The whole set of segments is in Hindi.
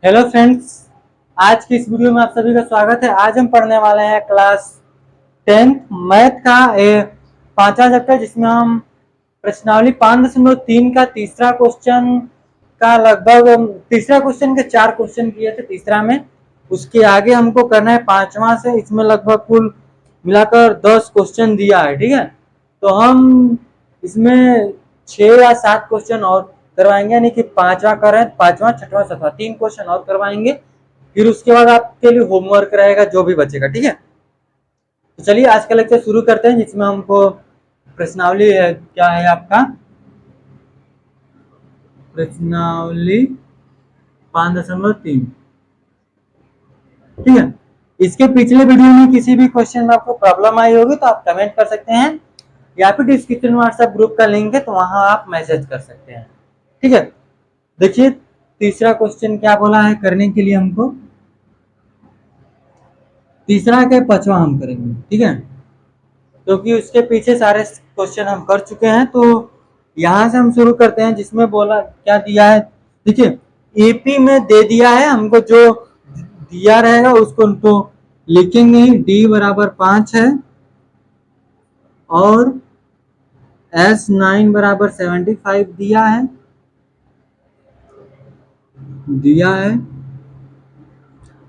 Hello friends. आज की इस वीडियो में आप सभी का स्वागत है। आज हम पढ़ने वाले हैं क्लास 10 मैथ का पांचवा चैप्टर, जिसमें हम प्रश्नावली 5.3 का तीसरा क्वेश्चन का लगभग तीसरा क्वेश्चन के 4 क्वेश्चन किए थे तीसरा में। उसके आगे हमको करना है पांचवा से। इसमें लगभग कुल मिलाकर 10 क्वेश्चन दिया है, ठीक है। तो हम इसमें 6 या 7 क्वेश्चन और करवाएंगे, यानी कि पांचवा करें, पांचवा छठवां सातवां 3 क्वेश्चन और करवाएंगे। फिर उसके बाद आपके लिए होमवर्क रहेगा जो भी बचेगा, ठीक है। तो चलिए आज का लेक्चर शुरू करते हैं, जिसमें हमको प्रश्नावली क्या है आपका, प्रश्नावली 5.3, ठीक है। इसके पिछले वीडियो में किसी भी क्वेश्चन में आपको प्रॉब्लम आई होगी तो आप कमेंट कर सकते हैं, या फिर डिस्क्रिप्शन में व्हाट्सएप ग्रुप का लिंक है तो वहां आप मैसेज कर सकते हैं, ठीक है। देखिए तीसरा क्वेश्चन क्या बोला है करने के लिए हमको। तीसरा के पांचवा हम करेंगे, ठीक है, क्योंकि उसके पीछे सारे क्वेश्चन हम कर चुके हैं। तो यहां से हम शुरू करते हैं, जिसमें बोला क्या दिया है। देखिए एपी में दे दिया है हमको, जो दिया रहेगा उसको तो लिखेंगे। डी बराबर 5 है और S9 बराबर 75 दिया है।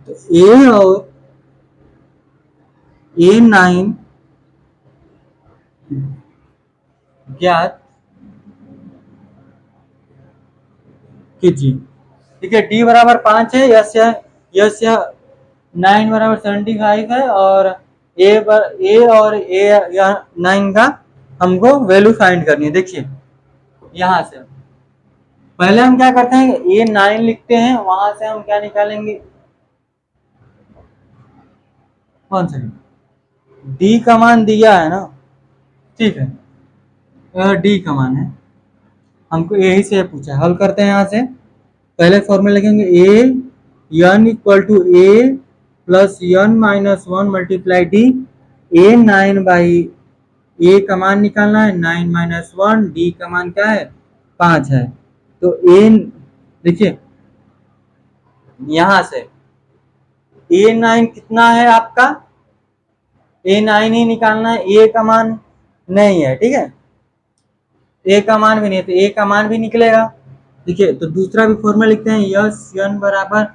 तो ए और A9 ज्ञात कीजिए, ठीक है। डी बराबर 5 है, यस या 9 बराबर 75 है, और ए और ए या 9 का हमको वैल्यू फाइंड करनी है। देखिए यहां से पहले हम क्या करते हैं, A9 लिखते हैं, वहां से हम क्या निकालेंगे, कौन सा डी का मान दिया है ना, ठीक है। डी का मान है, हमको यही से पूछा है। हल करते हैं यहाँ से। पहले फॉर्मूला लिखेंगे A N equal to A plus N minus 1 multiply D. A9 by A का मान निकालना है 9 - 1, डी का मान क्या है 5 है। तो ए देखिए यहां से A9 कितना है आपका, A9 ही निकालना है, ए का मान नहीं है, ठीक है। ए का मान भी नहीं है तो ए का मान भी निकलेगा। देखिए तो दूसरा भी फॉर्मूला लिखते हैं, यस एन बराबर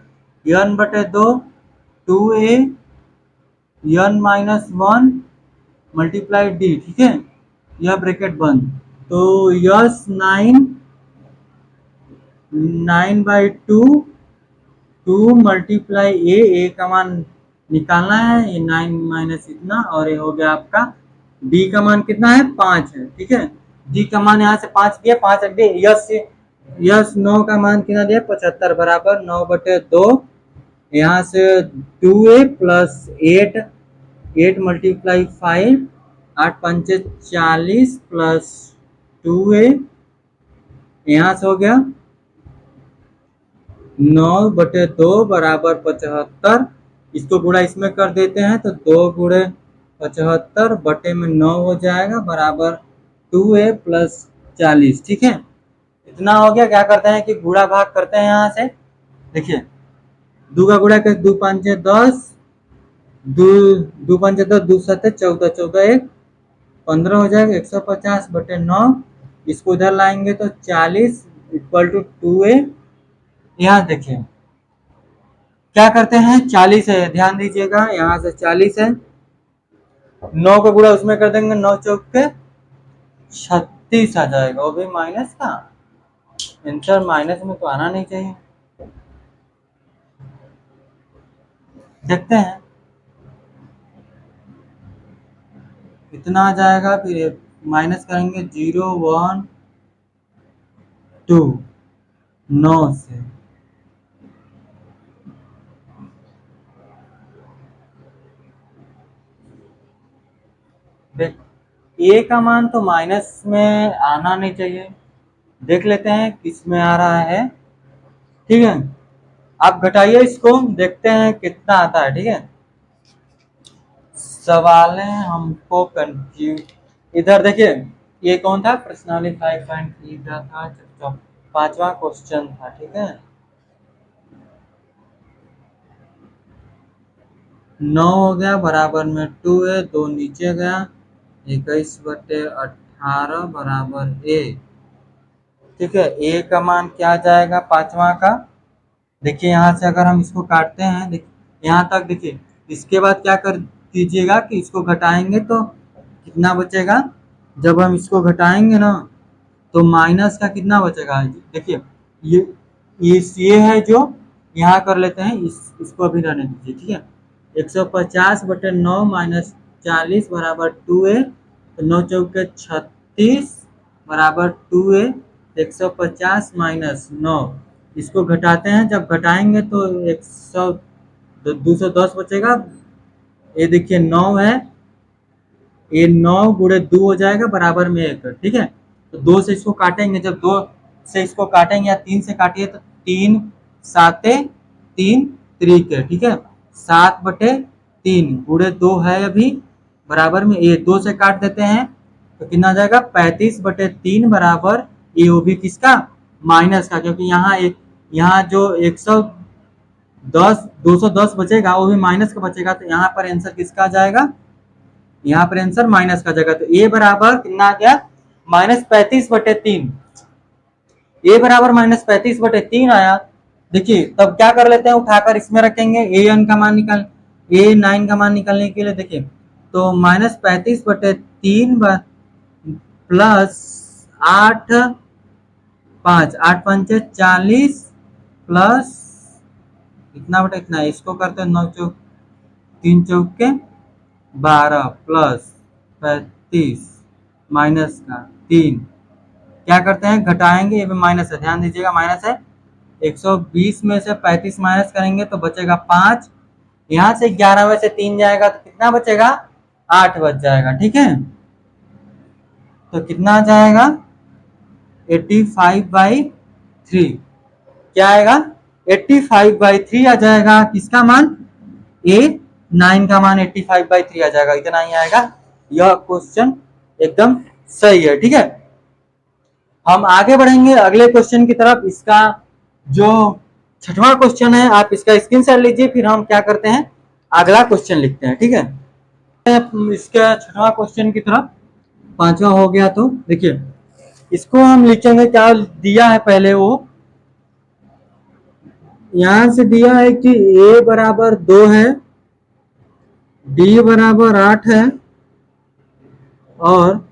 एन बटे 2 2A n-1 मल्टीप्लाई डी, ठीक है। यह ब्रैकेट बंद। तो यस 9 2 मल्टीप्लाई ए का मान निकालना है, ये 9 माइनस इतना, और ये हो गया आपका डी का मान कितना है 5 है, ठीक है। डी का मान यहाँ से 5 दिया, 5 रख दिया। यस 9 का मान कितना दिया 75 बराबर 9/2। यहाँ से 2A प्लस 8 मल्टीप्लाई 5, 8 पंचे 40 प्लस 2A, यहाँ से हो गया 9/2 बराबर 75। इसको गुणा इसमें कर देते हैं तो 2 गुणे 75 बटे में 9 हो जाएगा बराबर 2A प्लस 40, ठीक है। इतना हो गया। क्या करते हैं कि गुणा भाग करते हैं यहाँ से। देखिए दो का गुणा कर, 2 5 10, दो 5 10, 2 7 14, 14 1 15 हो जाएगा, 150/9। इसको उधर लाएंगे तो 40 इक्वल टू 2A। यहाँ देखिए क्या करते हैं, 40 है, ध्यान दीजिएगा, यहाँ से 40 है, 9 का गुणा उसमें कर देंगे, 9 चौक के 36 आ जाएगा, वो भी माइनस का। आंसर माइनस में तो आना नहीं चाहिए। देखते हैं कितना आ जाएगा, फिर माइनस करेंगे 0 1 2 9 से। देख ए का मान तो माइनस में आना नहीं चाहिए। देख लेते हैं किस में आ रहा है, ठीक है। आप घटाइए इसको, देखते हैं कितना आता है, ठीक है। सवालें हमको कंफ्यूज, इधर देखिए ये कौन था, प्रश्नावली 5.3 का था, पांचवा क्वेश्चन था, ठीक है। 9 हो गया बराबर में 2 है, 2 नीचे गया, 21/18 बराबर ए। ठीक है, ए का मान क्या आ जाएगा पांचवा का? देखिए यहाँ से अगर हम इसको काटते हैं, देखिए यहाँ तक, देखिए इसके बाद क्या कर दीजिएगा कि इसको घटाएंगे तो कितना बचेगा? जब हम इसको घटाएंगे ना तो माइनस का कितना बचेगा? देखिए ये है जो, यहाँ कर लेते हैं, इसको अभी रहने दीजिए। ठीक है, 150/9 माइनस 40 बराबर 2a, तो 9 चौके 36 बराबर 2a। 150 माइनस 9, इसको घटाते हैं, जब घटाएंगे तो 210 बचेगा। ये देखिए 9 है, ये 9 गुणे 2 हो जाएगा बराबर में 1। ठीक है, तो 2 से इसको काटेंगे, जब 2 से इसको काटेंगे या 3 से काटिए तो 3 साते 3 त्रिक। ठीक है, 7/3 गुणे 2 है अभी बराबर में ये 2 से काट देते हैं तो कितना आ जाएगा? 35/3 बराबर ये, वो भी किसका? माइनस का, क्योंकि यहाँ जो 210 बचेगा वो भी माइनस का बचेगा, तो यहाँ पर आंसर किसका आ जाएगा? यहाँ पर आंसर माइनस का जगह, तो ए बराबर कितना आ गया? -35/3। ए बराबर -35/3 आया। देखिए तब क्या कर लेते हैं, उठाकर इसमें रखेंगे, ए एन का मान निकाल, ए 9 का मान निकालने के लिए। देखिए तो -35/3 प्लस 8 5 8 पंचे 40 प्लस इतना बटे इतना, इसको करते हैं 9 चौक 3 चौके 12 प्लस 35 माइनस का 3, क्या करते हैं घटाएंगे, ये भी माइनस है, ध्यान दीजिएगा माइनस है। 120 में से 35 माइनस करेंगे तो बचेगा 5, यहाँ से 11 में से 3 जाएगा तो कितना बचेगा? 8 बच जाएगा। ठीक है, तो कितना आ जाएगा? 85/3। क्या आएगा? 85/3 आ जाएगा। किसका मान? ए 9 का मान 85/3 आ जाएगा, इतना ही आएगा। यह क्वेश्चन एकदम सही है। ठीक है, हम आगे बढ़ेंगे अगले क्वेश्चन की तरफ। इसका जो छठवां क्वेश्चन है, आप इसका स्क्रीनशॉट लीजिए, फिर हम क्या करते हैं, अगला क्वेश्चन लिखते हैं। ठीक है, इसका छठवां क्वेश्चन की तरफ, पांचवा हो गया, तो देखिए इसको हम लिखेंगे, क्या दिया है पहले, वो यहां से दिया है कि a बराबर 2 है, d बराबर 8 है और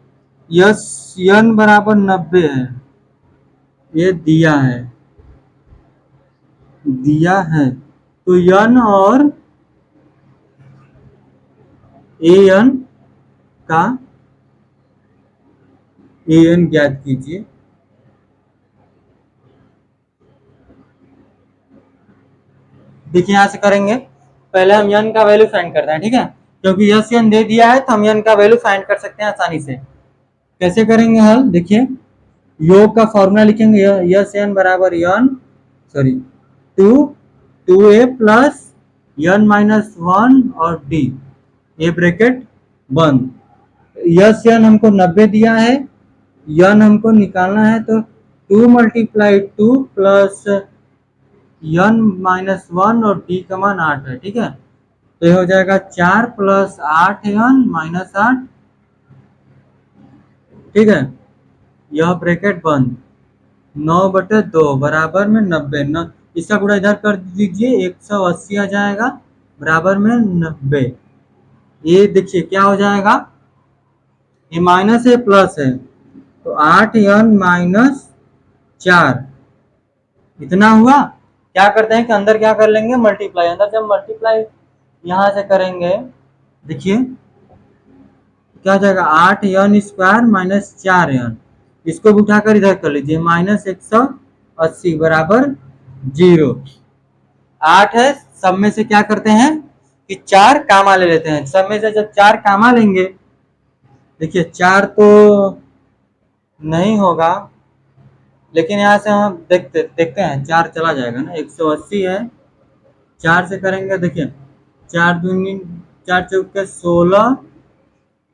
n बराबर 90 है। ये दिया है तो n और an का an ज्ञात कीजिए। देखिए यहां से करेंगे, पहले हम n का वैल्यू फाइंड करते हैं। ठीक है, क्योंकि यस n दे दिया है तो हम n का वैल्यू फाइंड कर सकते हैं आसानी से। कैसे करेंगे हल? देखिए योग का फॉर्मूला लिखेंगे, यस n बराबर टू ए प्लस n-1 और d, ये ब्रैकेट बंद। यस n हमको 90 दिया है, n हमको निकालना है, तो 2 × 2 प्लस n-1 और d का मान 8 है। ठीक है, तो ये हो जाएगा 4 + 8n - 8। ठीक है, यह ब्रैकेट बंद, 9/2 बराबर में 90। इसका गुणा इधर कर दीजिए, 180 आ जाएगा बराबर में 90। ये देखिए क्या हो जाएगा, ये माइनस है प्लस है, तो 8n - 4 इतना हुआ। क्या करते हैं कि अंदर क्या कर लेंगे, मल्टीप्लाई। अंदर जब मल्टीप्लाई यहां से करेंगे, देखिए क्या हो जाएगा, 8n² - 4n, इसको भी उठाकर इधर कर लीजिए, -180 बराबर 0। 8 है, सब में से क्या करते हैं कि 4 कामा ले लेते हैं। सब में से जब 4 कामा लेंगे, देखिए 4 तो नहीं होगा, लेकिन यहाँ से हम देखते हैं 4 चला जाएगा ना, 180 है, 4 से करेंगे। देखिए 4 दूनी 4 चौके 16,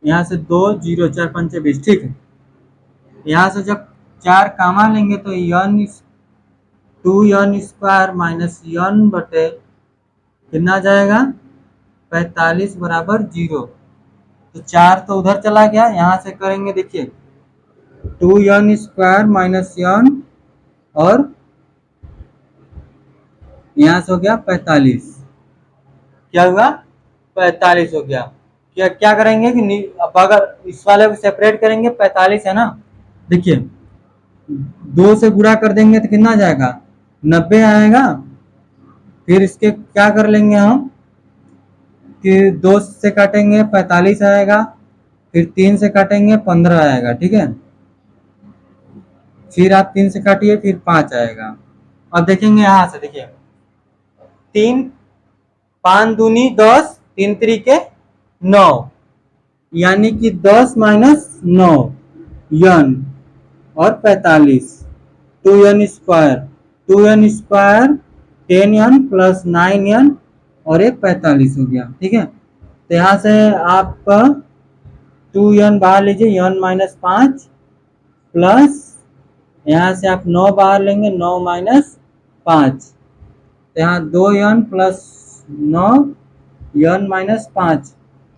यहाँ से 2 0 4 पंचे 20। ठीक है, यहाँ से जब 4 कामा लेंगे तो n² - n बटे कितना जाएगा, 45 बराबर 0। तो 4 तो उधर चला गया, यहाँ से करेंगे देखिए 2n² माइनस n, और यहाँ से हो गया 45। क्या हुआ? 45 हो गया। क्या क्या करेंगे कि अब अगर इस वाले को सेपरेट करेंगे, 45 है ना, देखिए 2 से गुणा कर देंगे तो कितना जाएगा? 90 आएगा। फिर इसके क्या कर लेंगे हम कि 2 से काटेंगे 45 आएगा, फिर 3 से काटेंगे 15 आएगा, ठीक है। फिर आप 3 से काटिए, फिर 5 आएगा। अब देखेंगे यहाँ से, देखिए 3 5 दूनी 10, 3 त्रिके 9, यानी कि 10 माइनस 9 n और 45, 2n², 2n² 10n plus 9n और एक 45 हो गया, ठीक है। तो यहाँ से आप 2n बाहर लीजिए, n माइनस 5 प्लस यहाँ से आप 9 बाहर लेंगे, 9 माइनस 5, तो यहाँ 2n प्लस 9 n माइनस 5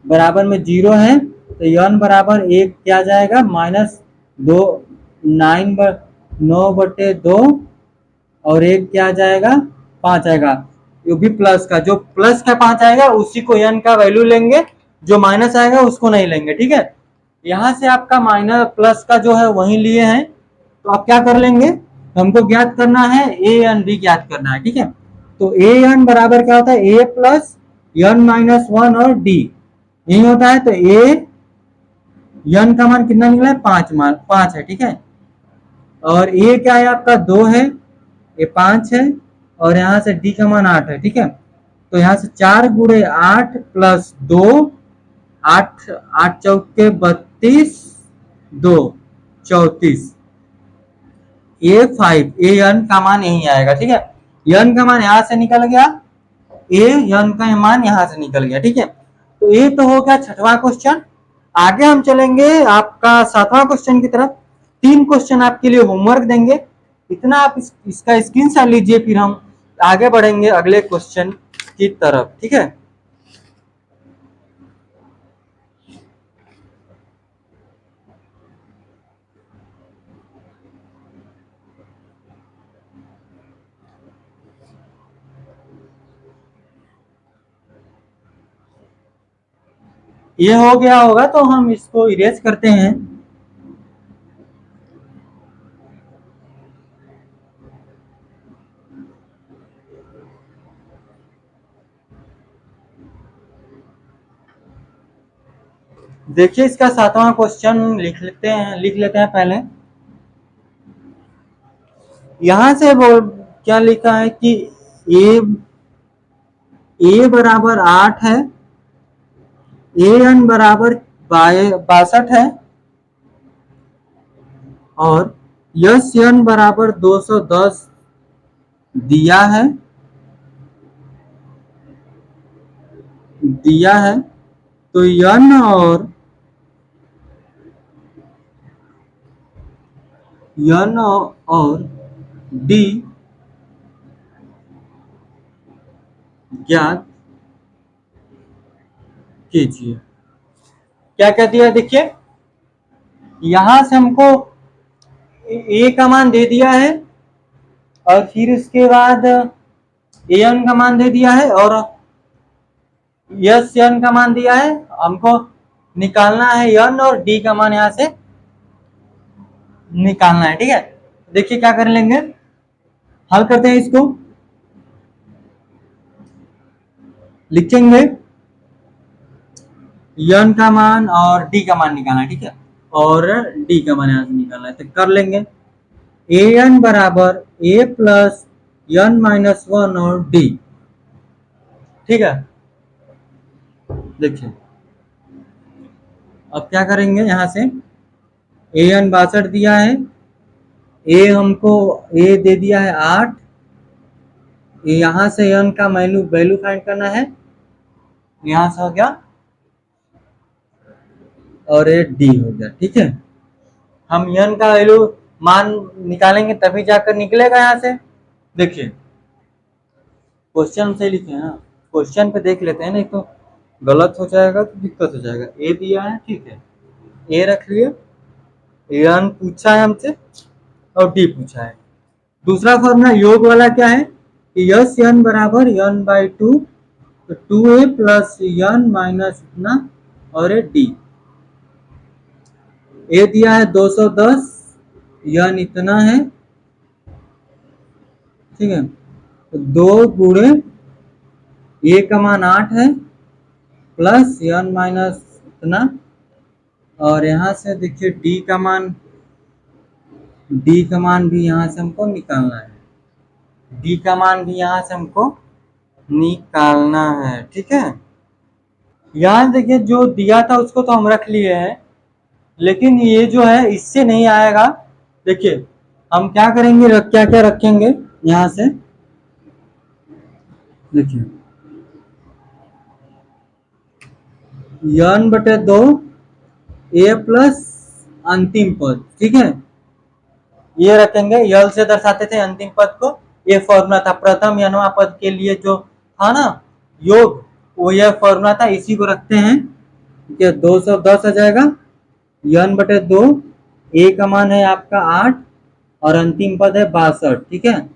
बराबर में 0 है, तो n बराबर 1 क्या जाएगा? माइनस 2, 9/2, और 1 क्या जाएगा? 5 आएगा। ये भी प्लस का, जो प्लस का 5 आएगा उसी को n का वैल्यू लेंगे, जो माइनस आएगा उसको नहीं लेंगे, ठीक है। यहाँ से आपका माइनस प्लस का जो है वही लिए हैं, तो आप क्या कर लेंगे, हमको ज्ञात करना है a n b ज्ञात करना है, ठीक है। तो a n बराबर क्या होता है? a प्लस n माइनस 1 और d, यही होता है। तो a n का मान कितना निकला है? 5 है, ठीक है। और a क्या है आपका? 2 है, ये 5 है, और यहाँ से d का मान 8 है, ठीक है। तो यहाँ से 4 गुणे 8 प्लस 2, 8 8 चौके 32, 2 34, A5 an का मान यही आएगा, ठीक है। n का मान यहाँ से निकल गया, n का मान यहाँ से निकल गया, ठीक है। तो ये तो हो गया छठवां क्वेश्चन। आगे हम चलेंगे आपका 7वां क्वेश्चन की तरफ। 3 क्वेश्चन आपके लिए होमवर्क देंगे, इतना आप इसका स्क्रीनशॉट लीजिए, फिर हम आगे बढ़ेंगे अगले क्वेश्चन की तरफ, ठीक है। ये हो गया होगा तो हम इसको इरेज करते हैं। देखिए इसका 7वां क्वेश्चन लिख लेते हैं पहले। यहां से बोल क्या लिखा है कि ए बराबर 8 है, an बराबर 62 है, और n बराबर 210 दिया है, तो n और d ज्ञात कीजिए। क्या कह दिया? देखिए यहां से हमको a का मान दे दिया है, और फिर उसके बाद an का मान दे दिया है, और n का मान दिया है। हमको निकालना है n और d का मान यहाँ से निकालना है, ठीक है। देखिए क्या कर लेंगे, हल करते हैं इसको। लिखेंगे n का मान और d का मान निकालना है, ठीक है, और d का मान यहाँ से निकालना है, तो कर लेंगे। an बराबर a प्लस n माइनस 1 और d, ठीक है। देखिए अब क्या करेंगे, यहाँ से an 62 दिया है, a हमको a दे दिया है 8, यहाँ से n का वैल्यू फाइंड करना है, यहाँ से हो गया, और ये d हो गया, ठीक है। हम n का वैल्यू मान निकालेंगे तभी जाकर निकलेगा यहाँ से। देखिए क्वेश्चन से लिखे हैं ना, क्वेश्चन पे देख लेते हैं, नहीं तो गलत हो जाएगा तो दिक्कत हो जाएगा। ए दिया है, ठीक है, ए रख लिए, एन पूछा है हमसे और डी पूछा है। दूसरा फॉर्मूला योग वाला क्या है कि यस एन बराबर एन बाई टू, तो 2a प्लस एन माइनस इतना और ए डी। ए दिया है 210, एन इतना है, ठीक है, तो 2 गुणे ए का मान 8 है प्लस एन माइनस इतना, और यहाँ से देखिए डी का मान भी यहाँ से हमको निकालना है, डी का मान भी यहाँ से हमको निकालना है, ठीक है। यहाँ देखिए जो दिया था उसको तो हम रख लिए हैं, लेकिन ये जो है इससे नहीं आएगा। देखिए हम क्या करेंगे, क्या क्या रखेंगे यहाँ से, देखिए n/2 a प्लस अंतिम पद, ठीक है, ये रखेंगे। यल से दर्शाते थे अंतिम पद को, ये फॉर्मूला था प्रथम यनवा पद के लिए जो था ना योग, वो यह फॉर्मूला था, इसी को रखते हैं। ठीक है, 210 आ जाएगा, n/2, ए का मान है आपका 8 और अंतिम पद है 62, ठीक है।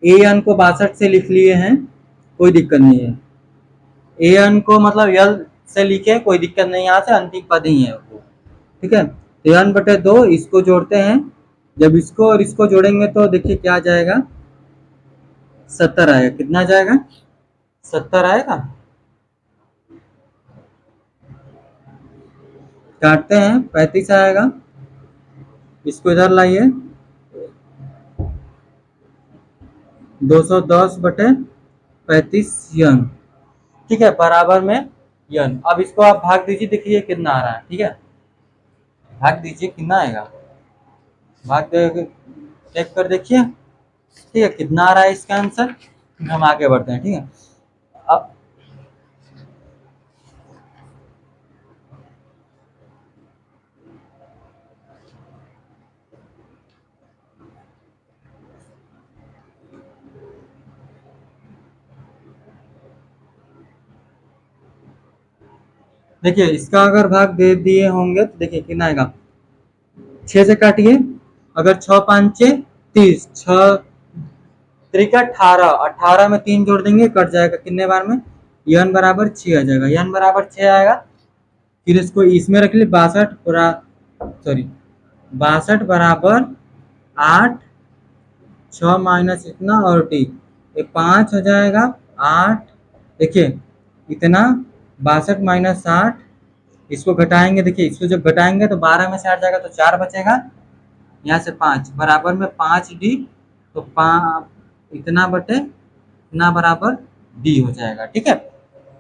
ए एन को 62 से लिख लिए हैं, कोई दिक्कत नहीं है। ए एन को मतलब यल से लिखे, कोई दिक्कत नहीं, यहाँ से अंतिम पद ही है वो, ठीक है। तो n/2 इसको जोड़ते हैं, जब इसको और इसको जोड़ेंगे तो देखिए क्या आ जाएगा, 70 आएगा। कितना जाएगा, 70 आएगा। काटते हैं, 35 आएगा, इसको इधर लाइए, 210/35 यन, ठीक है, बराबर में यन। अब इसको आप भाग दीजिए, देखिए कितना आ रहा है, ठीक है, भाग दीजिए कितना आएगा, भाग दे चेक कर देखिए, ठीक है, कितना आ रहा है इसका आंसर। हम आगे बढ़ते हैं, ठीक है। अब देखिए इसका अगर भाग दे दिए होंगे तो देखिए कितना आएगा, 6 से काटिए, अगर 6 5 6 30, 6 त्रिका 18, 18 में 3 जोड़ देंगे, कट जाएगा कितने बार में, यन बराबर 6 आ जाएगा, यन बराबर 6 आएगा। फिर इसको इसमें रख लिए, 62 बराबर 8, 6 माइनस इतना और टी, ये 5 हो जाएगा, 8, देखिए इतना, 62 माइनस 8, इसको घटाएंगे, देखिए इसको जब घटाएंगे तो 12 में से 8 जाएगा तो 4 बचेगा, यहाँ से 5 बराबर में 5d, तो इतना बटे इतना बराबर डी हो जाएगा, ठीक है।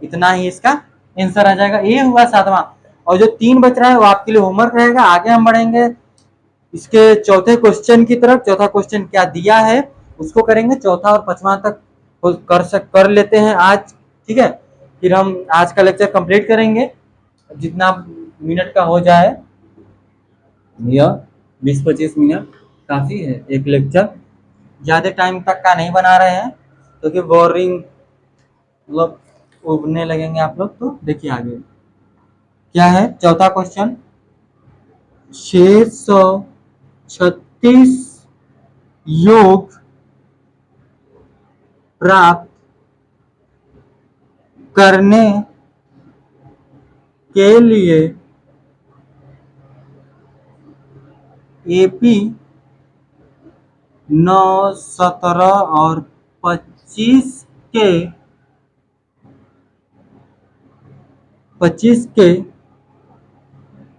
इतना ही इसका आंसर आ जाएगा। ये हुआ 7वां, और जो 3 बच रहा है वो आपके लिए होमवर्क रहेगा। आगे हम बढ़ेंगे इसके चौथे क्वेश्चन की तरफ। चौथा क्वेश्चन क्या दिया है उसको करेंगे, चौथा और 5वां तक कर लेते हैं आज, ठीक है। फिर हम आज का लेक्चर कंप्लीट करेंगे, जितना मिनट का हो जाए, यह 20-25 मिनट काफ़ी है एक लेक्चर, ज़्यादा टाइम तक का नहीं बना रहे हैं क्योंकि बोरिंग मतलब उगने लगेंगे आप लोग। तो देखिए आगे क्या है, चौथा क्वेश्चन, 636 योग प्राप्त करने के लिए एपी 9, 17 और 25 के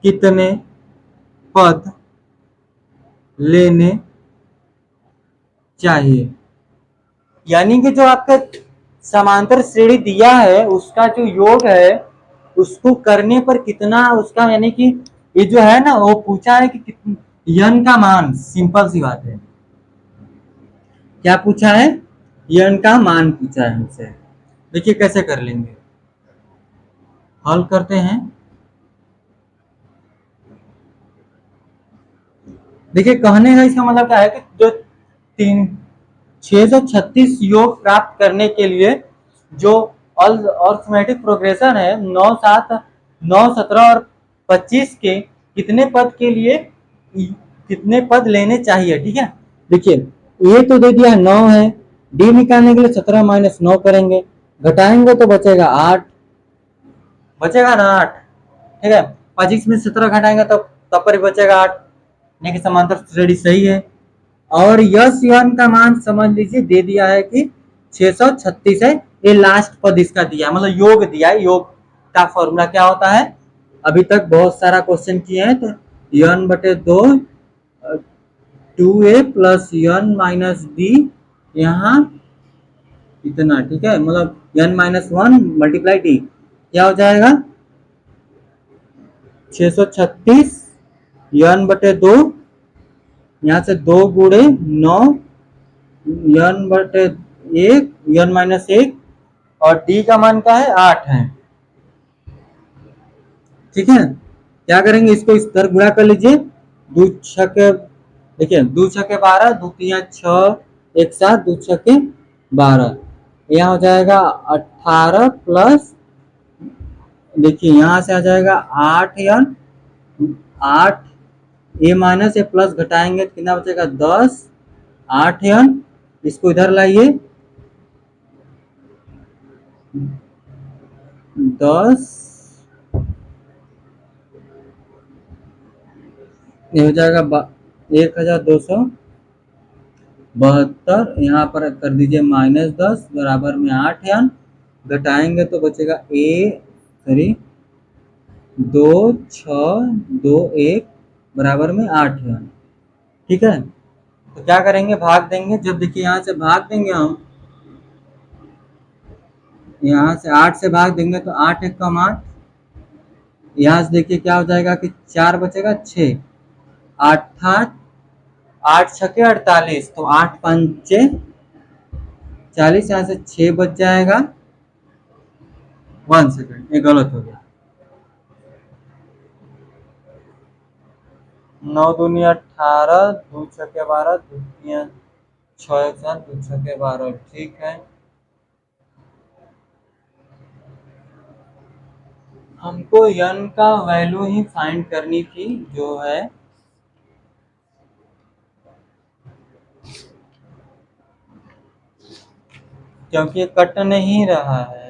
कितने पद लेने चाहिए। यानी कि जो आपका समांतर श्रेणी दिया है उसका जो योग है उसको करने पर कितना उसका, यानी कि ये जो है ना वो पूछा है कि यन का मान, सिंपल सी बात है, क्या पूछा है, यन का मान पूछा है हमसे। देखिए कैसे कर लेंगे, हल करते हैं। देखिए कहने का इसका मतलब क्या है कि जो 636 योग प्राप्त करने के लिए जो अर्थमेटिक प्रोग्रेशन है 9 7 9 17 और 25 के कितने पद के लिए कितने पद लेने चाहिए। ठीक है, देखिए ये तो दे दिया 9 है, डी निकालने के लिए 17 माइनस 9 करेंगे, घटाएंगे तो बचेगा 8, बचेगा ना 8। ठीक है, 25 में 17 घटाएंगे तो तब पर बचेगा 8, यानी कि समांतर श्रेणी सही है। और यस यन का मान समझ लीजिए दे दिया है कि 636 है, ये लास्ट पद इसका दिया है, मतलब योग दिया है। योग का फॉर्मूला क्या होता है, अभी तक बहुत सारा क्वेश्चन किए हैं, तो यन बटे 2 2a प्लस यन माइनस डी, यहाँ इतना। ठीक है, मतलब यन माइनस 1 मल्टीप्लाई डी, क्या हो जाएगा 636 यन बटे 2, यहाँ से 2 गुणे 9 यन बटे 1 यन माइनस 1, और डी का मान क्या है 8 है। ठीक है, क्या करेंगे, इसको इस तरह गुणा कर लीजिए, दो छके, देखिए 2 छके 12, 2 तिया 6, 1 7, 2 छके 12, यहाँ हो जाएगा 18 प्लस, देखिए यहाँ से आ जाएगा 8 यन 8, ए माइनस ए प्लस घटाएंगे तो कितना बचेगा 10, 8 यन, इसको इधर लाइए 10, ये हो जाएगा 1272, यहाँ पर कर दीजिए -10 बराबर में 8 यान, घटाएंगे तो बचेगा सॉरी 2 6 2 1 बराबर में 8 यान। ठीक है, तो क्या करेंगे, भाग देंगे। जब देखिए यहाँ से भाग देंगे हम, यहाँ से 8 से भाग देंगे तो 8 एक कम 8, यहाँ से देखिए क्या हो जाएगा कि 4 बचेगा 6, 8 8 छके 48, तो 8 पंचे 40, यहाँ से 6 बच जाएगा। 1 सेकेंड, ये गलत हो गया, 9 दूनी 18, 2 छके 12, 2 तिया 6 1 7, 2 छके 12। ठीक है, हमको यन का वैल्यू ही फाइंड करनी थी, जो है क्योंकि ये कट नहीं रहा है।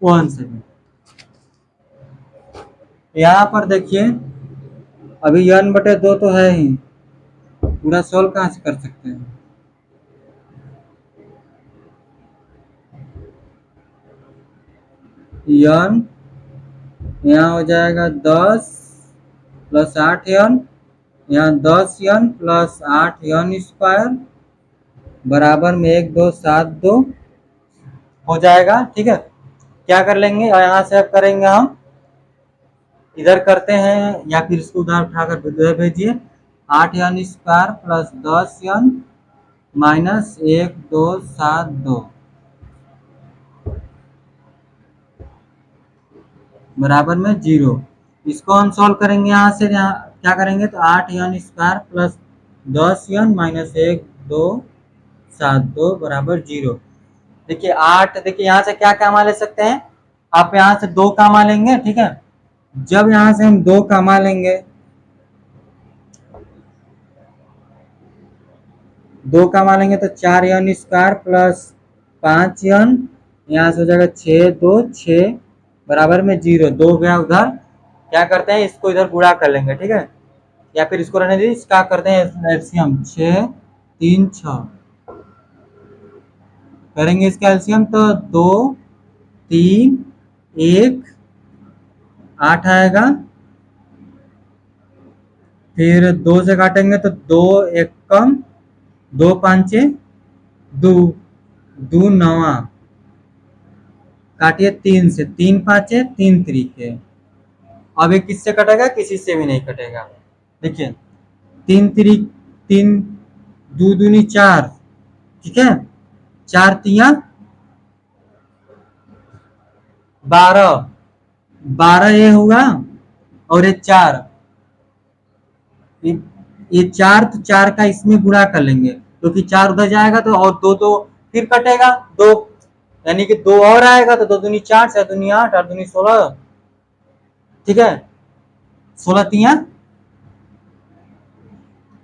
वन सेकेंड, यहाँ पर देखिए अभी यन बटे 2 तो है ही, पूरा सोल्व कहाँ से कर सकते हैं। यन यहाँ हो जाएगा 10 प्लस 8 यन, यहाँ 10 यन प्लस 8 यन स्क्वायर बराबर में 1 2 7 2 हो जाएगा। ठीक है, क्या कर लेंगे, और यहाँ से अब करेंगे हम, इधर करते हैं या फिर इसको उधर उठाकर इधर भेजिए, 8 यन स्क्वायर प्लस 10 यन माइनस 1 2 7 2 बराबर में 0। इसको हम सॉल्व करेंगे, यहाँ से यहाँ क्या करेंगे, तो 8 यन स्क्वायर प्लस 10 यन माइनस 1 2 7 2 बराबर 0। देखिए 8, देखिए यहाँ से क्या कामा ले सकते हैं, आप यहाँ से 2 कामा लेंगे। ठीक है, जब यहाँ से हम 2 कामा लेंगे, 2 कामा लेंगे तो 4 यन स्क्वायर प्लस 5 यन, यहाँ से हो जाएगा 6 2 6 बराबर में 0, 2 गया उधर, क्या करते हैं इसको इधर गुणा कर लेंगे। ठीक है, या फिर इसको रहने दीजिए, इसका करते हैं एलसीएम, 6 3 6 करेंगे इसका एलसीएम, तो 2 3 1 8 आएगा, फिर 2 से काटेंगे तो 2 1 कम 2 पांचे 2 2 9, काटिए 3 से, 3 पांचे 3 तरीके, अब ये किससे कटेगा, किसी से भी नहीं कटेगा। देखिए 3 3 3 2 दूनी 4, ठीक है, 4 तिया 12, 12 ये होगा, और ये 4, ये 4 तो 4 का इसमें गुणा कर लेंगे, क्योंकि 4 उधर जाएगा तो, और 2 तो फिर कटेगा, 2 यानी कि 2 और आएगा तो 2 दूनी 4, 4 दूनी 8, 8 दूनी 16, ठीक है, 16 तिया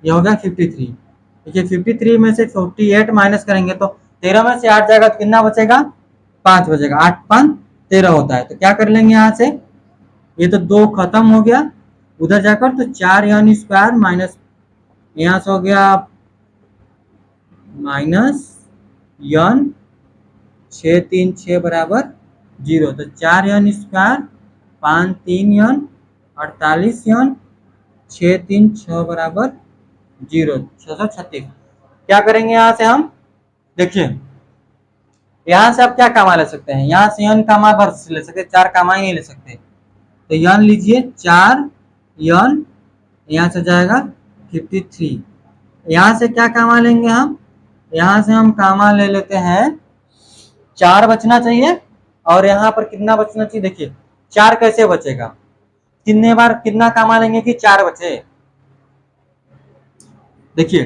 ये हो गया 53। देखिए 53 में से 48 माइनस करेंगे तो 13 में से 8 जाएगा तो कितना बचेगा, 5 बचेगा, 8 5 13 होता है। तो क्या कर लेंगे यहाँ से, ये तो 2 खत्म हो गया, उधर जाकर तो 4 यानी स्क्वायर माइनस, यहाँ से हो गया माइनस यन 6 3 6 बराबर 0, तो 4 यन स्क्वायर 5 3 यन 48 यन 6 3 6 बराबर 0, 636। क्या करेंगे यहाँ से हम, देखिए यहाँ से आप क्या कामा ले सकते हैं, यहाँ से यन कामा भर ले सकते, 4 कामा ही नहीं ले सकते, तो यन लीजिए 4 यन, यहाँ से जाएगा 53। यहाँ से क्या कामा लेंगे हम, यहाँ से हम कामा ले लेते हैं 4 बचना चाहिए, और यहाँ पर कितना बचना चाहिए, देखिए 4 कैसे बचेगा, कितने बार कितना कामा लेंगे कि 4 बचे, देखिए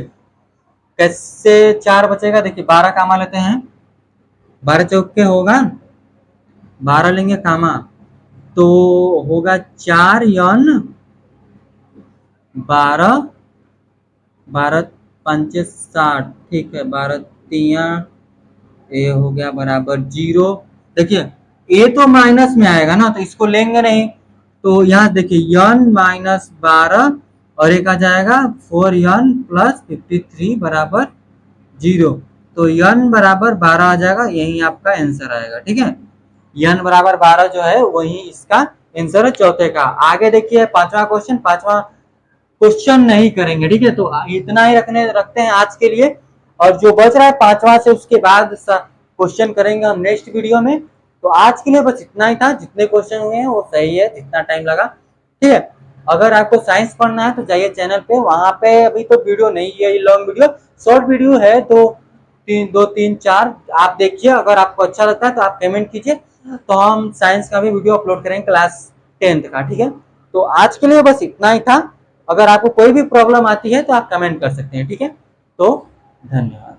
कैसे 4 बचेगा, देखिए 12 कामा लेते हैं, 12 चौके होगा, 12 लेंगे कामा तो होगा 4 यन 12, 12 पंचे 60, ठीक है, 12 तिया ए हो गया बराबर 0। देखिए ए तो माइनस में आएगा ना, तो इसको लेंगे नहीं, तो यहाँ देखिए यन माइनस 12 और एक आ जाएगा 4 यन प्लस 53 बराबर 0, तो यन बराबर 12 आ जाएगा, यही आपका आंसर आएगा, ठीक है, यन बराबर 12 जो है वही इसका आंसर है चौथे का। आगे देखिए 5वां क्वेश्चन, 5वां क्वेश्चन नहीं करेंगे, ठीक है, तो इतना ही रखते हैं आज के लिए, और जो बच रहा है 5वां से उसके बाद क्वेश्चन करेंगे हम नेक्स्ट वीडियो में। तो आज के लिए बस इतना ही था, जितने क्वेश्चन हुए हैं वो सही है, जितना टाइम लगा, ठीक है। अगर आपको साइंस पढ़ना है तो जाइए चैनल पे, वहां पे अभी तो वीडियो नहीं है, ये लॉन्ग वीडियो, शॉर्ट वीडियो है, तो 2 3 4 आप देखिए, अगर आपको अच्छा लगता है तो आप कमेंट कीजिए, तो हम साइंस का भी वीडियो अपलोड करेंगे क्लास 10th का, ठीक है। तो आज के लिए बस इतना ही था, अगर आपको कोई भी प्रॉब्लम आती है तो आप कमेंट कर सकते हैं, ठीक है, तो धन्यवाद।